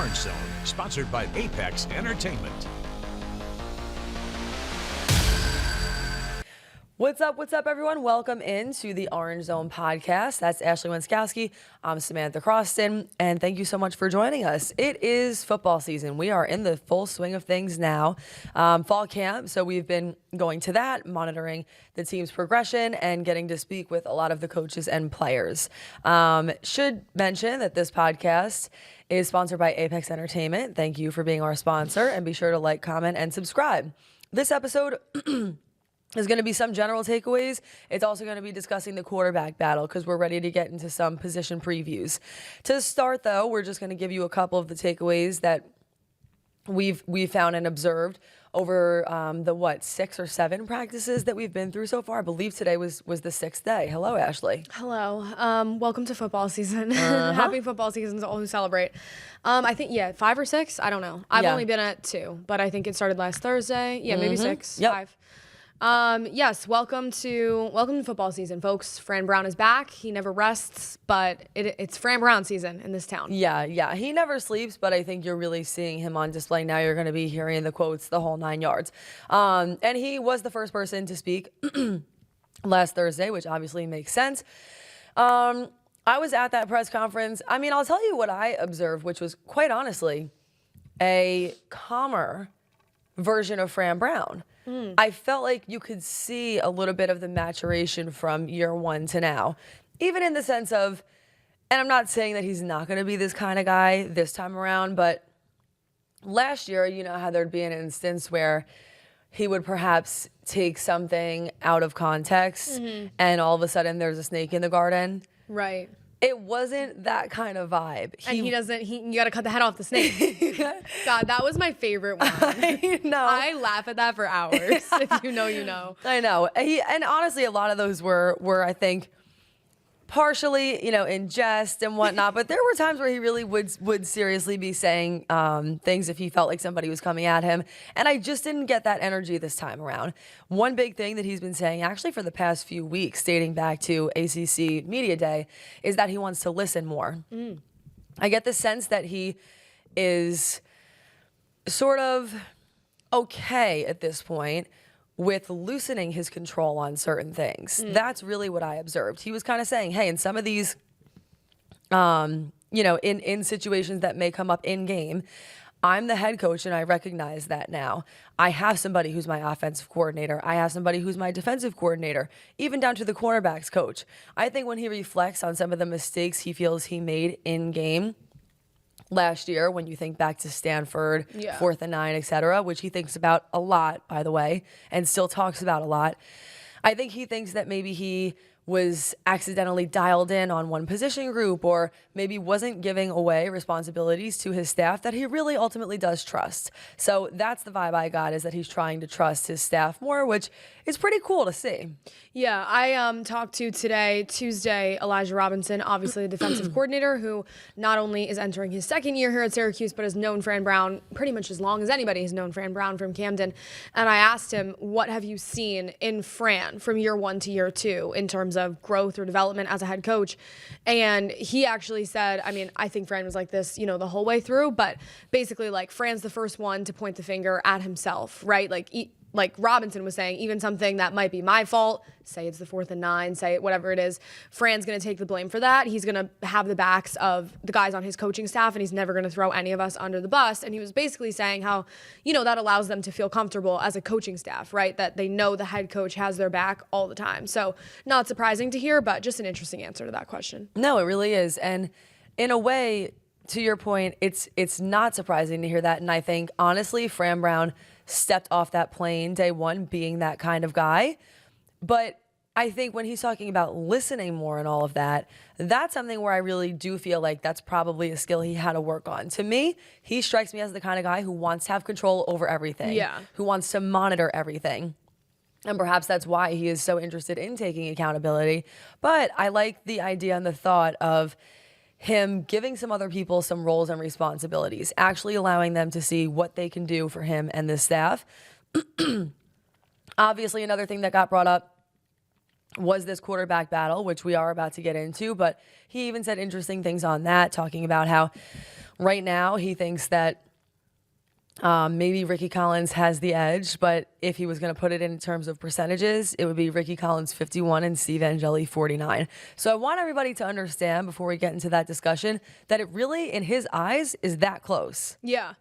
Orange Zone, sponsored by Apex Entertainment. What's up, everyone? Welcome into the Orange Zone podcast. That's Ashley Wenskoski. I'm Samantha Croston, and thank you so much for joining us. It is football season. We are in the full swing of things now. Fall camp, so we've been going to that, monitoring the team's progression, and getting to speak with a lot of the coaches and players. Should mention that this podcast is sponsored by Apex Entertainment. Thank you for being our sponsor, and be sure to like, comment, and subscribe. This episode there's going to be some general takeaways. It's also going to be discussing the quarterback battle because we're ready to get into some position previews. To start, though, we're just going to give you a couple of the takeaways that we've found and observed over the 6 or 7 practices that we've been through so far. I believe today was the 6th day. Hello, Ashley. Hello. Welcome to football season. Happy football season to all who celebrate. I think 5 or 6. I don't know. I've only been at 2, but I think it started last Thursday. Yeah, maybe 6. Yep. 5. Yes, welcome to football season, folks. Fran Brown is back. He never rests, but it's Fran Brown season in this town. Yeah. He never sleeps, but I think you're really seeing him on display now. You're going to be hearing the quotes, the whole 9 yards. And he was the first person to speak last Thursday, which obviously makes sense. I was at that press conference. I mean, I'll tell you what I observed, which was quite honestly a calmer version of Fran Brown. I felt like you could see a little bit of the maturation from year 1 to now, even in the sense of, and I'm not saying that he's not going to be this kind of guy this time around, but last year, you know how there'd be an instance where he would perhaps take something out of context and all of a sudden there's a snake in the garden. Right. It wasn't that kind of vibe. You got to cut the head off the snake. God, that was my favorite one. I know. I laugh at that for hours. If you know, you know. I know. And honestly, a lot of those were I think, partially, in jest and whatnot. But there were times where he really would seriously be saying things if he felt like somebody was coming at him. And I just didn't get that energy this time around. One big thing that he's been saying, actually for the past few weeks, dating back to ACC Media Day, is that he wants to listen more. I get the sense that he is sort of okay at this point with loosening his control on certain things. That's really what I observed. He was kind of saying, hey, in some of these, in situations that may come up in game, I'm the head coach and I recognize that now. I have somebody who's my offensive coordinator. I have somebody who's my defensive coordinator, even down to the cornerbacks coach. I think when he reflects on some of the mistakes he feels he made in game last year, when you think back to Stanford, 4th and 9, et cetera, which he thinks about a lot, by the way, and still talks about a lot. I think he thinks that maybe he was accidentally dialed in on one position group, or maybe wasn't giving away responsibilities to his staff that he really ultimately does trust. So that's the vibe I got, is that he's trying to trust his staff more, which is pretty cool to see. Yeah, I talked to today, Tuesday, Elijah Robinson, obviously the defensive coordinator, who not only is entering his 2nd year here at Syracuse, but has known Fran Brown pretty much as long as anybody has known Fran Brown from Camden. And I asked him, what have you seen in Fran from year 1 to year 2 in terms of growth or development as a head coach? And he actually said, I mean, I think Fran was like this, the whole way through, but basically like Fran's the first one to point the finger at himself, right? Like Robinson was saying, even something that might be my fault, say it's the 4th and 9, say it, whatever it is, Fran's going to take the blame for that. He's going to have the backs of the guys on his coaching staff, and he's never going to throw any of us under the bus. And he was basically saying how, that allows them to feel comfortable as a coaching staff, right? That they know the head coach has their back all the time. So not surprising to hear, but just an interesting answer to that question. No, it really is. And in a way, to your point, it's not surprising to hear that. And I think, honestly, Fran Brown stepped off that plane day 1 being that kind of guy. But I think when he's talking about listening more and all of that, that's something where I really do feel like that's probably a skill he had to work on. To me, he strikes me as the kind of guy who wants to have control over everything, who wants to monitor everything. And perhaps that's why he is so interested in taking accountability. But I like the idea and the thought of him giving some other people some roles and responsibilities, actually allowing them to see what they can do for him and the staff. Obviously, another thing that got brought up was this quarterback battle, which we are about to get into, but he even said interesting things on that, talking about how right now he thinks that maybe Rickie Collins has the edge, but if he was going to put it in terms of percentages, it would be Rickie Collins 51 and Steve Angeli 49. So I want everybody to understand before we get into that discussion that it really, in his eyes, is that close. Yeah.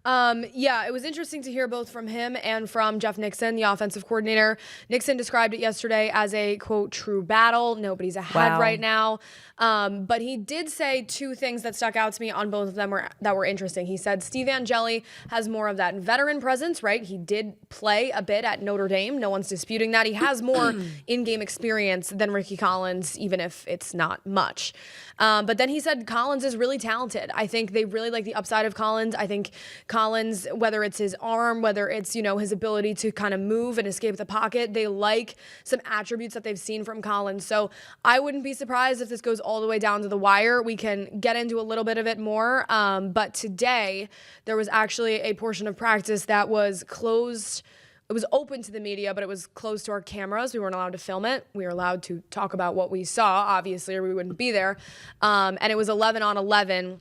It was interesting to hear both from him and from Jeff Nixon, the offensive coordinator. Nixon described it yesterday as a, quote, true battle. Nobody's ahead right now. But he did say two things that stuck out to me on both of them that were interesting. He said Steve Angeli has more of that veteran presence, right? He did play a bit at Notre Dame. No one's disputing that. He has more in-game experience than Rickie Collins, even if it's not much. But then he said Collins is really talented. I think they really like the upside of Collins. I think Collins, whether it's his arm, whether it's, his ability to kind of move and escape the pocket, they like some attributes that they've seen from Collins. So I wouldn't be surprised if this goes all the way down to the wire. We can get into a little bit of it more. But today, there was actually a portion of practice that was closed. It was open to the media, but it was closed to our cameras. We weren't allowed to film it. We were allowed to talk about what we saw, obviously, or we wouldn't be there. And it was 11 on 11.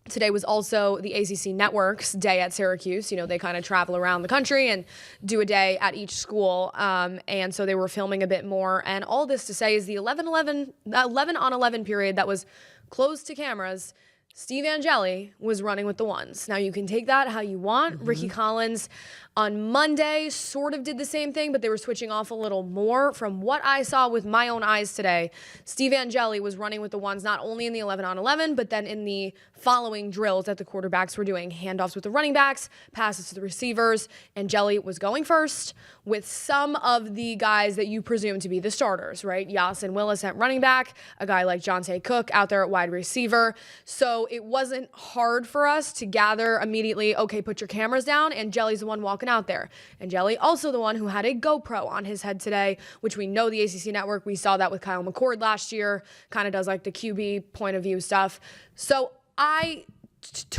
Today was also the ACC Network's day at Syracuse. They kind of travel around the country and do a day at each school. And so they were filming a bit more. And all this to say is the 11 on 11 period that was closed to cameras, Steve Angeli was running with the ones. Now, you can take that how you want. Rickie Collins on Monday sort of did the same thing, but they were switching off a little more. From what I saw with my own eyes today, Steve Angeli was running with the ones not only in the 11 on 11, but then in the following drills that the quarterbacks were doing. Handoffs with the running backs, passes to the receivers. Angeli was going first with some of the guys that you presume to be the starters, right? Yasin Willis at running back, a guy like Jonte Cook out there at wide receiver. So it wasn't hard for us to gather immediately, okay, put your cameras down. Angeli's the one walking out there. Angeli also the one who had a GoPro on his head today, which we know the ACC Network, we saw that with Kyle McCord last year, kind of does like the QB point of view stuff. So I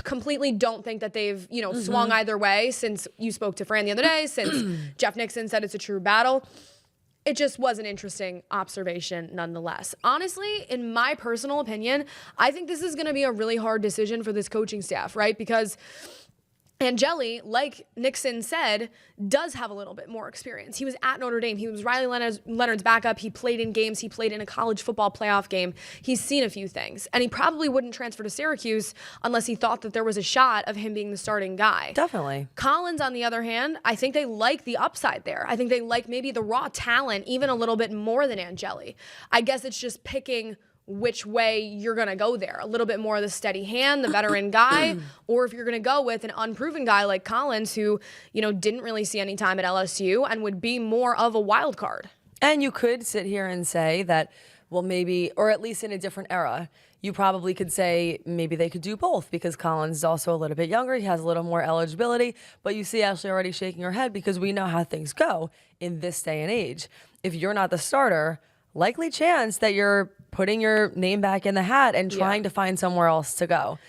completely don't think that they've, swung either way since you spoke to Fran the other day, since Jeff Nixon said it's a true battle. It just was an interesting observation nonetheless. Honestly, in my personal opinion, I think this is going to be a really hard decision for this coaching staff, right? Because Angeli, like Nixon said, does have a little bit more experience. He was at Notre Dame. He was Riley Leonard's backup. He played in games. He played in a college football playoff game. He's seen a few things. And he probably wouldn't transfer to Syracuse unless he thought that there was a shot of him being the starting guy. Definitely. Collins, on the other hand, I think they like the upside there. I think they like maybe the raw talent even a little bit more than Angeli. I guess it's just picking which way you're going to go there. A little bit more of the steady hand, the veteran guy, or if you're going to go with an unproven guy like Collins who, didn't really see any time at LSU and would be more of a wild card. And you could sit here and say that, well, maybe, or at least in a different era, you probably could say maybe they could do both because Collins is also a little bit younger. He has a little more eligibility. But you see Ashley already shaking her head because we know how things go in this day and age. If you're not the starter, likely chance that you're putting your name back in the hat and trying to find somewhere else to go.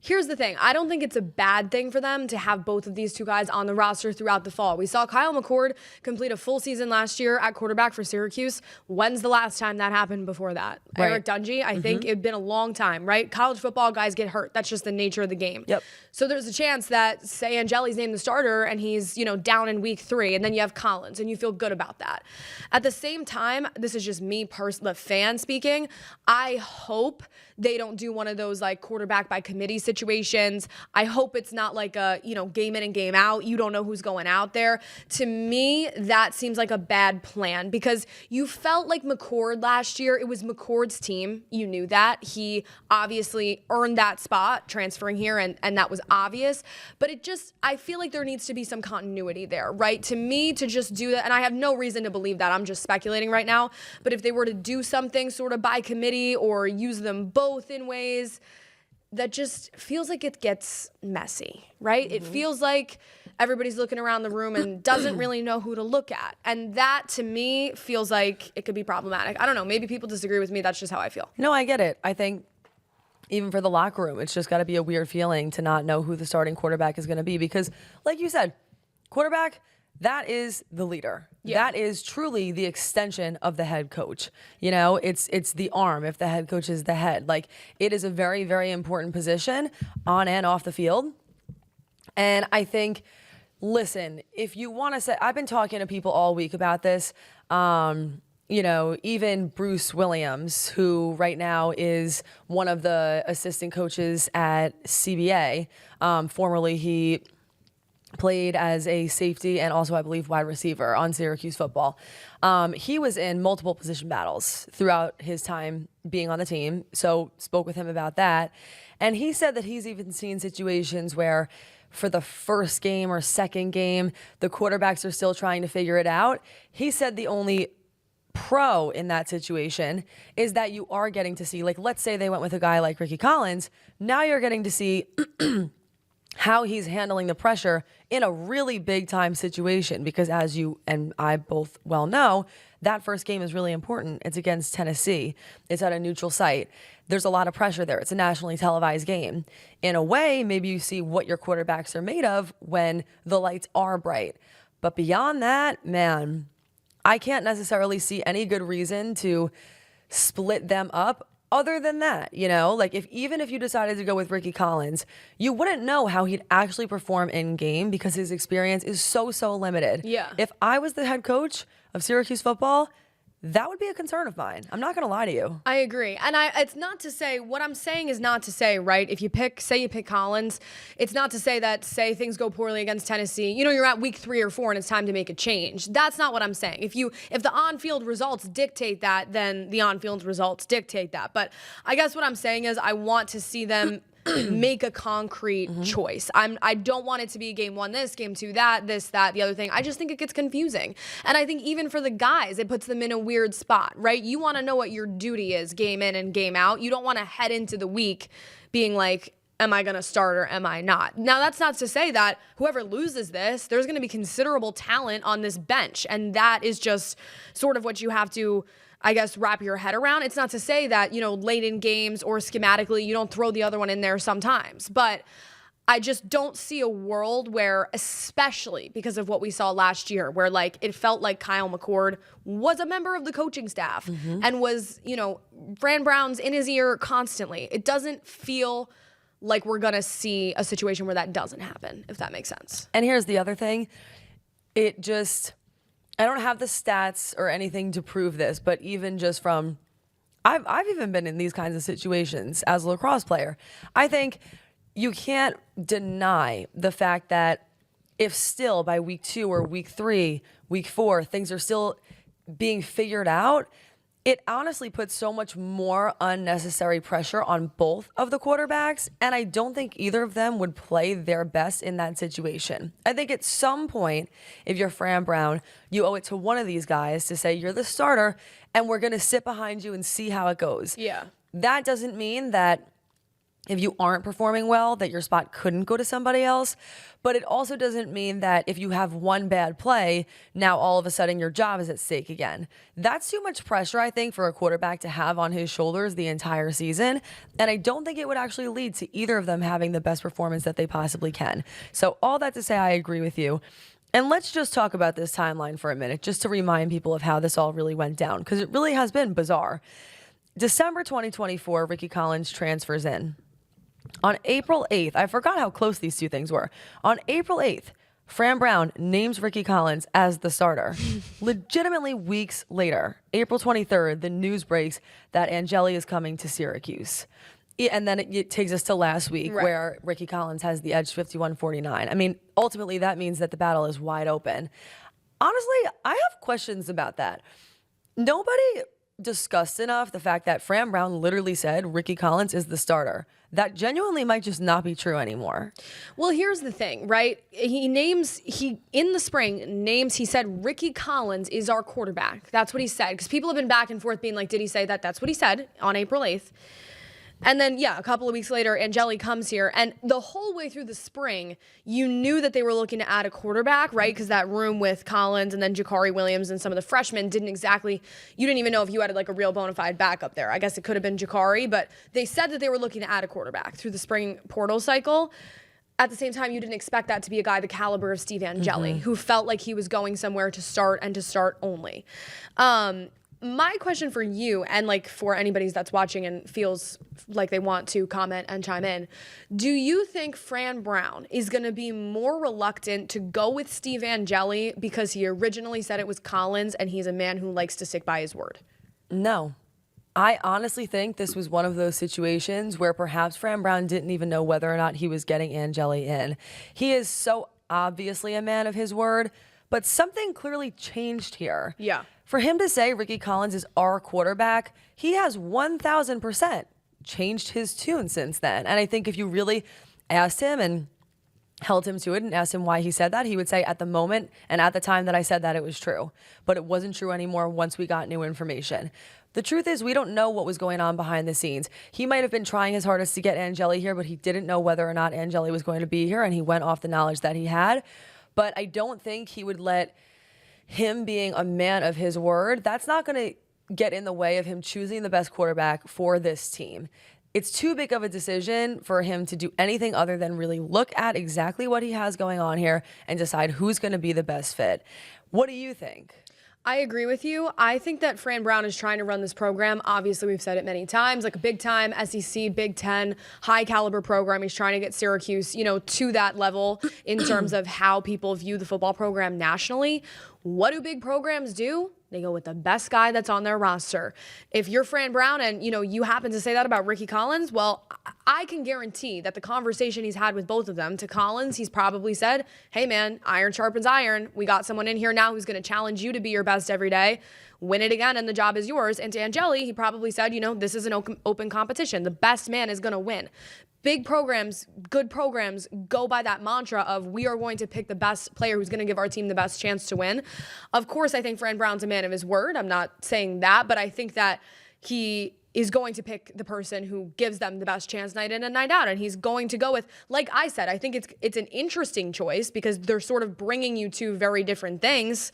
Here's the thing. I don't think it's a bad thing for them to have both of these two guys on the roster throughout the fall. We saw Kyle McCord complete a full season last year at quarterback for Syracuse. When's the last time that happened before that? Right. Eric Dungy, I think it'd been a long time, right? College football guys get hurt. That's just the nature of the game. Yep. So there's a chance that, say, Angeli's named the starter and he's, down in week 3, and then you have Collins, and you feel good about that. At the same time, this is just me, the fan speaking, I hope they don't do one of those like quarterback by committee situations. I hope it's not like a, game in and game out. You don't know who's going out there. To me, that seems like a bad plan because you felt like McCord last year, it was McCord's team. You knew that. He obviously earned that spot transferring here, and that was obvious. But I feel like there needs to be some continuity there, right? To me, to just do that, and I have no reason to believe that. I'm just speculating right now. But if they were to do something sort of by committee or use them both in ways that just feels like it gets messy, right? It feels like everybody's looking around the room and doesn't really know who to look at. And that, to me, feels like it could be problematic. I don't know. Maybe people disagree with me. That's just how I feel. No, I get it. I think even for the locker room, it's just got to be a weird feeling to not know who the starting quarterback is going to be because, like you said, quarterback, that is the leader. Yeah. That is truly the extension of the head coach. You know, it's the arm if the head coach is the head. Like, it is a very, very important position on and off the field. And I think, listen, if you want to say, I've been talking to people all week about this. You know, even Bruce Williams, who right now is one of the assistant coaches at CBA. Formerly, he played as a safety and also, I believe, wide receiver on Syracuse football. He was in multiple position battles throughout his time being on the team, so spoke with him about that. And he said that he's even seen situations where for the first game or second game, the quarterbacks are still trying to figure it out. He said the only pro in that situation is that you are getting to see, like, let's say they went with a guy like Rickie Collins. Now you're getting to see how he's handling the pressure in a really big time situation, because as you and I both well know, that first game is really important. It's against Tennessee. It's at a neutral site. There's a lot of pressure there. It's a nationally televised game. In a way, maybe you see what your quarterbacks are made of when the lights are bright. But beyond that, man, I can't necessarily see any good reason to split them up other than that. You know, like, even if you decided to go with Rickie Collins, you wouldn't know how he'd actually perform in game because his experience is so limited. Yeah. If I was the head coach of Syracuse football, that would be a concern of mine. I'm not going to lie to you. I agree. And it's not to say, what I'm saying is not to say, right, if you pick Collins, it's not to say that, say things go poorly against Tennessee, you know, you're at week 3 or 4 and it's time to make a change. That's not what I'm saying. If the on-field results dictate that, then the on-field results dictate that. But I guess what I'm saying is I want to see them make a concrete choice. I don't want it to be game 1 this, game 2 that, this, that, the other thing. I just think it gets confusing. And I think even for the guys, it puts them in a weird spot, right? You want to know what your duty is game in and game out. You don't want to head into the week being like, am I going to start or am I not? Now, that's not to say that whoever loses this, there's going to be considerable talent on this bench. And that is just sort of what you have to, I guess, wrap your head around. It's not to say that, you know, late in games or schematically, you don't throw the other one in there sometimes. But I just don't see a world where, especially because of what we saw last year, where, like, it felt like Kyle McCord was a member of the coaching staff and was, you know, Fran Brown's in his ear constantly. It doesn't feel like we're going to see a situation where that doesn't happen, if that makes sense. And here's the other thing. I don't have the stats or anything to prove this, but even just from, I've even been in these kinds of situations as a lacrosse player. I think you can't deny the fact that if still by week 2 or week 3, week 4, things are still being figured out, it honestly puts so much more unnecessary pressure on both of the quarterbacks, and I don't think either of them would play their best in that situation. I think at some point, if you're Fran Brown, you owe it to one of these guys to say, you're the starter, and we're going to sit behind you and see how it goes. Yeah. That doesn't mean that if you aren't performing well, that your spot couldn't go to somebody else. But it also doesn't mean that if you have one bad play, now all of a sudden your job is at stake again. That's too much pressure, I think, for a quarterback to have on his shoulders the entire season. And I don't think it would actually lead to either of them having the best performance that they possibly can. So all that to say, I agree with you. And let's just talk about this timeline for a minute, just to remind people of how this all really went down, because it really has been bizarre. December 2024, Rickie Collins transfers in. On April 8th, I forgot how close these two things were. On April 8th, Fran Brown names Rickie Collins as the starter. Legitimately weeks later, April 23rd, the news breaks that Angeli is coming to Syracuse. And then it takes us to last week, right, where Rickie Collins has the edge 51-49. I mean, ultimately, that means that the battle is wide open. Honestly, I have questions about that. Nobody discussed enough the fact that Fran Brown literally said Rickie Collins is the starter. That genuinely might just not be true anymore. Well, here's the thing, right? He in the spring he said Rickie Collins is our quarterback. That's what he said. Because people have been back and forth being like, did he say that? That's what he said on April 8th. And then, a couple of weeks later, Angeli comes here. And the whole way through the spring, you knew that they were looking to add a quarterback, right? Because that room with Collins and then Jakari Williams and some of the freshmen you didn't even know if you had like a real bona fide backup there. I guess it could have been Jakari, but they said that they were looking to add a quarterback through the spring portal cycle. at the same time, you didn't expect that to be a guy the caliber of Steve Angeli, who felt like he was going somewhere to start and to start only. My question for you, and like for anybody that's watching and feels like they want to comment and chime in, do you think Fran Brown is going to be more reluctant to go with Steve Angeli because he originally said it was Collins and he's a man who likes to stick by his word? No. I honestly think this was one of those situations where perhaps Fran Brown didn't even know whether or not he was getting Angeli in. He is so obviously a man of his word, but something clearly changed here. Yeah. For him to say Rickie Collins is our quarterback, he has 1,000% changed his tune since then. And I think if you really asked him and held him to it and asked him why he said that, he would say at the moment and at the time that I said that, it was true. But it wasn't true anymore once we got new information. The truth is, we don't know what was going on behind the scenes. He might have been trying his hardest to get Angeli here, but he didn't know whether or not Angeli was going to be here, and he went off the knowledge that he had. But I don't think he would let him being a man of his word, that's not going to get in the way of him choosing the best quarterback for this team. It's too big of a decision for him to do anything other than really look at exactly what he has going on here and decide who's going to be the best fit. What do you think? I agree with you. I think that Fran Brown is trying to run this program. Obviously, we've said it many times, like a big-time SEC, Big Ten, high-caliber program. He's trying to get Syracuse, to that level in terms of how people view the football program nationally. What do big programs do? They go with the best guy that's on their roster. If you're Fran Brown and, you happen to say that about Rickie Collins, well, I can guarantee that the conversation he's had with both of them, to Collins, he's probably said, hey, man, iron sharpens iron. We got someone in here now who's going to challenge you to be your best every day. Win it again, and the job is yours. And to Angeli, he probably said, this is an open competition. The best man is going to win. Big programs, good programs go by that mantra of we are going to pick the best player who's going to give our team the best chance to win. Of course, I think Fran Brown's a man of his word. I'm not saying that, but I think that he is going to pick the person who gives them the best chance night in and night out. And he's going to go with, like I said, I think it's an interesting choice because they're sort of bringing you two very different things.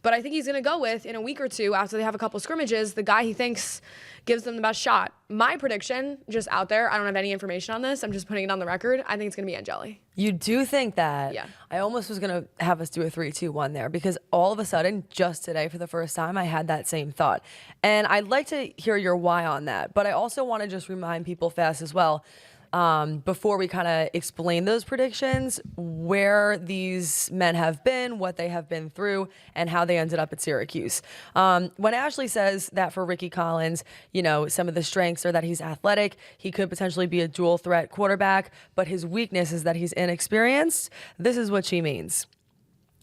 But I think he's going to go with, in a week or two, after they have a couple scrimmages, the guy he thinks gives them the best shot. My prediction, just out there, I don't have any information on this. I'm just putting it on the record. I think it's going to be Angeli. You do think that? Yeah. I almost was going to have us do a 3-2-1 there because all of a sudden, just today for the first time, I had that same thought. And I'd like to hear your why on that. But I also want to just remind people fast as well, before we kind of explain those predictions, where these men have been, what they have been through, and how they ended up at Syracuse. When Ashley says that for Rickie Collins, some of the strengths are that he's athletic, he could potentially be a dual threat quarterback, but his weakness is that he's inexperienced, this is what she means.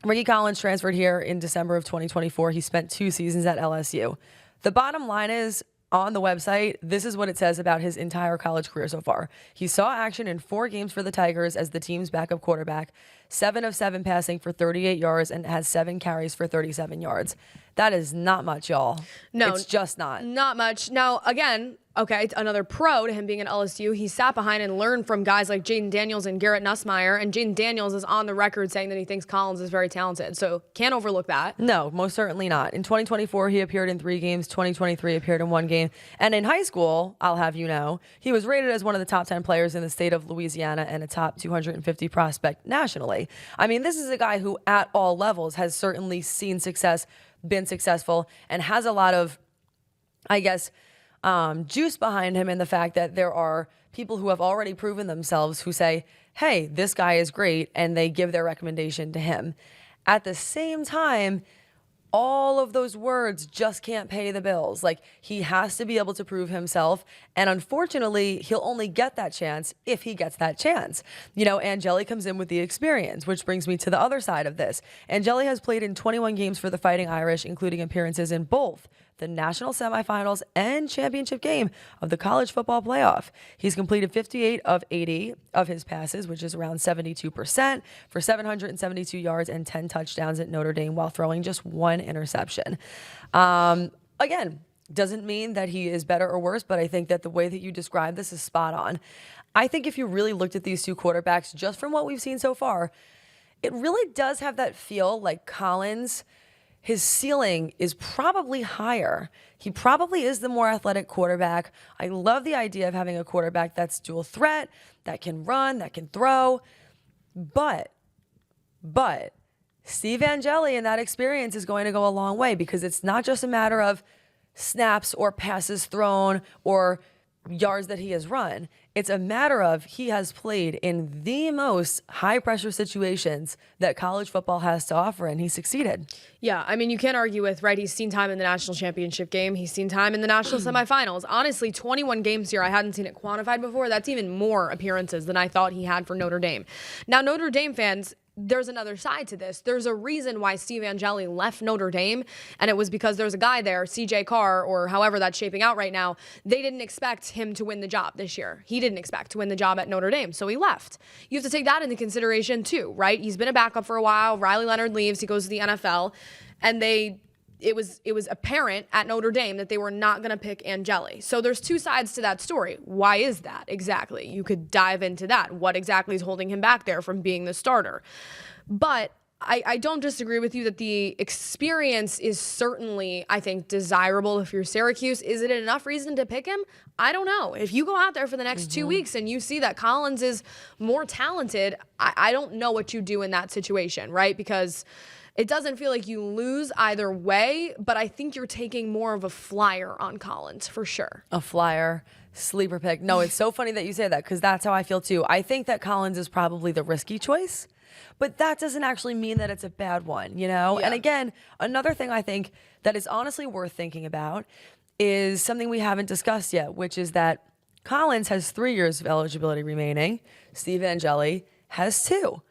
Rickie Collins transferred here in December of 2024. He spent 2 seasons at LSU. The bottom line is, on the website, this is what it says about his entire college career so far. He saw action in 4 games for the Tigers as the team's backup quarterback, 7 of 7 passing for 38 yards, and has 7 carries for 37 yards. That is not much, y'all. No. It's just not. Not much. Now, again, okay, another pro to him being at LSU. He sat behind and learned from guys like Jaden Daniels and Garrett Nussmeier, and Jaden Daniels is on the record saying that he thinks Collins is very talented, so can't overlook that. No, most certainly not. In 2024, he appeared in 3 games. 2023 appeared in 1 game. And in high school, I'll have you know, he was rated as one of the top 10 players in the state of Louisiana and a top 250 prospect nationally. I mean, this is a guy who at all levels has certainly seen success, been successful, and has a lot of, I guess, juice behind him in the fact that there are people who have already proven themselves who say, hey, this guy is great, and they give their recommendation to him. At the same time, all of those words just can't pay the bills. Like, he has to be able to prove himself, and unfortunately, he'll only get that chance if he gets that chance. Angeli comes in with the experience, which brings me to the other side of this. Angeli has played in 21 games for the Fighting Irish, including appearances in both the national semifinals and championship game of the college football playoff. He's completed 58 of 80 of his passes, which is around 72%, for 772 yards and 10 touchdowns at Notre Dame while throwing just 1 interception. Again, doesn't mean that he is better or worse, but I think that the way that you describe this is spot on. I think if you really looked at these 2 quarterbacks, just from what we've seen so far, it really does have that feel like Collins, his ceiling is probably higher. He probably is the more athletic quarterback. I love the idea of having a quarterback that's dual threat, that can run, that can throw. But Steve Angeli and that experience is going to go a long way, because it's not just a matter of snaps or passes thrown or yards that he has run. It's a matter of he has played in the most high pressure situations that college football has to offer, and he succeeded. Yeah, I mean, you can't argue with, right? He's seen time in the national championship game. He's seen time in the national semifinals. Honestly, 21 games here. I hadn't seen it quantified before. That's even more appearances than I thought he had for Notre Dame. Now, Notre Dame fans, there's another side to this. There's a reason why Steve Angeli left Notre Dame, and it was because there's a guy there, CJ Carr, or however that's shaping out right now. They didn't expect him to win the job this year. He didn't expect to win the job at Notre Dame, so he left. You have to take that into consideration too, right? He's been a backup for a while. Riley Leonard leaves. He goes to the NFL, and it was apparent at Notre Dame that they were not going to pick Angeli. So there's two sides to that story. Why is that exactly? You could dive into that. What exactly is holding him back there from being the starter? But I don't disagree with you that the experience is certainly, I think, desirable if you're Syracuse. Is it enough reason to pick him? I don't know. If you go out there for the next 2 weeks and you see that Collins is more talented, I don't know what you do in that situation, right? Because it doesn't feel like you lose either way, but I think you're taking more of a flyer on Collins for sure. A flyer, sleeper pick. No, it's so funny that you say that, because that's how I feel too. I think that Collins is probably the risky choice, but that doesn't actually mean that it's a bad one, you know? Yeah. And again, another thing I think that is honestly worth thinking about is something we haven't discussed yet, which is that Collins has 3 years of eligibility remaining. Steve Angeli has 2.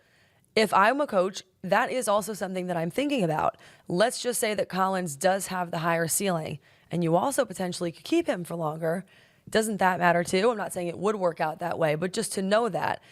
If I'm a coach, that is also something that I'm thinking about. Let's just say that Collins does have the higher ceiling, and you also potentially could keep him for longer. Doesn't that matter too? I'm not saying it would work out that way, but just to know that.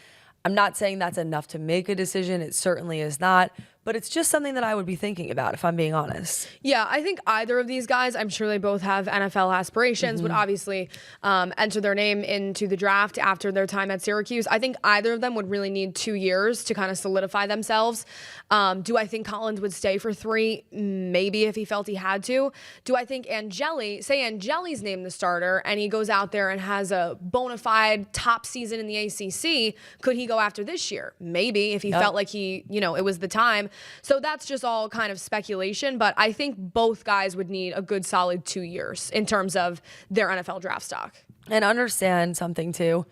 I'm not saying that's enough to make a decision. It certainly is not. But it's just something that I would be thinking about, if I'm being honest. Yeah, I think either of these guys, I'm sure they both have NFL aspirations, would obviously enter their name into the draft after their time at Syracuse. I think either of them would really need 2 years to kind of solidify themselves. Do I think Collins would stay for 3? Maybe, if he felt he had to. Do I think say Angeli's named the starter and he goes out there and has a bona fide top season in the ACC, could he go after this year? Maybe, if he felt like it was the time. So that's just all kind of speculation, but I think both guys would need a good solid 2 years in terms of their NFL draft stock. And understand something too,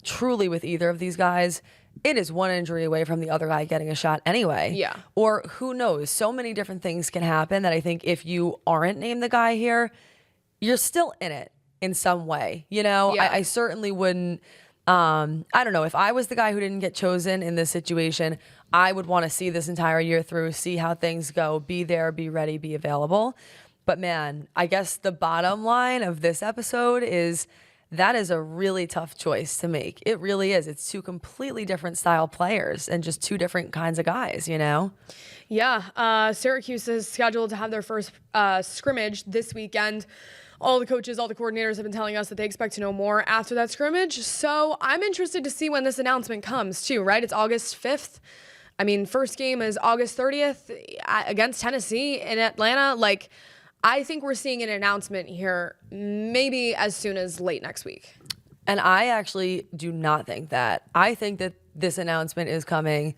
truly with either of these guys, it is one injury away from the other guy getting a shot anyway. Yeah. Or who knows, so many different things can happen that I think if you aren't named the guy here, you're still in it in some way. You know, Yeah. I certainly wouldn't, I don't know, if I was the guy who didn't get chosen in this situation, I would want to see this entire year through, see how things go, be there, be ready, be available. But man, I guess the bottom line of this episode is that is a really tough choice to make. It really is. It's 2 completely different style players and just 2 different kinds of guys, you know? Yeah, Syracuse is scheduled to have their first scrimmage this weekend. All the coaches, all the coordinators have been telling us that they expect to know more after that scrimmage. So I'm interested to see when this announcement comes too, right? It's August 5th. I mean, first game is August 30th against Tennessee in Atlanta. Like, I think we're seeing an announcement here maybe as soon as late next week. And I actually do not think that. I think that this announcement is coming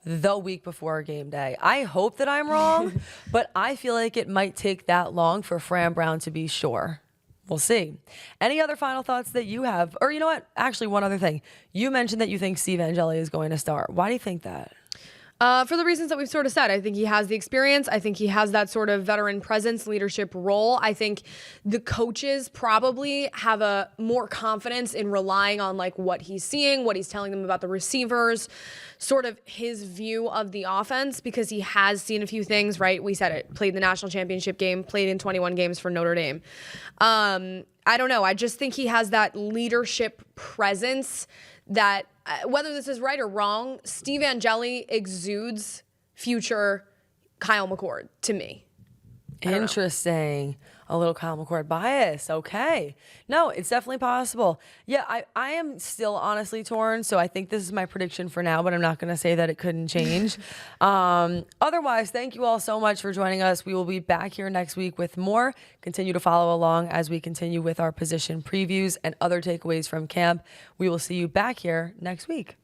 the week before game day. I hope that I'm wrong, but I feel like it might take that long for Fran Brown to be sure. We'll see. Any other final thoughts that you have? Or you know what? Actually, one other thing. You mentioned that you think Steve Angeli is going to start. Why do you think that? For the reasons that we've sort of said. I think he has the experience. I think he has that sort of veteran presence, leadership role. I think the coaches probably have a more confidence in relying on like what he's seeing, what he's telling them about the receivers, sort of his view of the offense, because he has seen a few things, right? We said it, played the national championship game, played in 21 games for Notre Dame. I don't know. I just think he has that leadership presence that, whether this is right or wrong, Steve Angeli exudes future Kyle McCord to me. Interesting. A little Kyle McCord bias. Okay. No, it's definitely possible. Yeah, I am still honestly torn, so I think this is my prediction for now, but I'm not going to say that it couldn't change. Otherwise, thank you all so much for joining us. We will be back here next week with more. Continue to follow along as we continue with our position previews and other takeaways from camp. We will see you back here next week.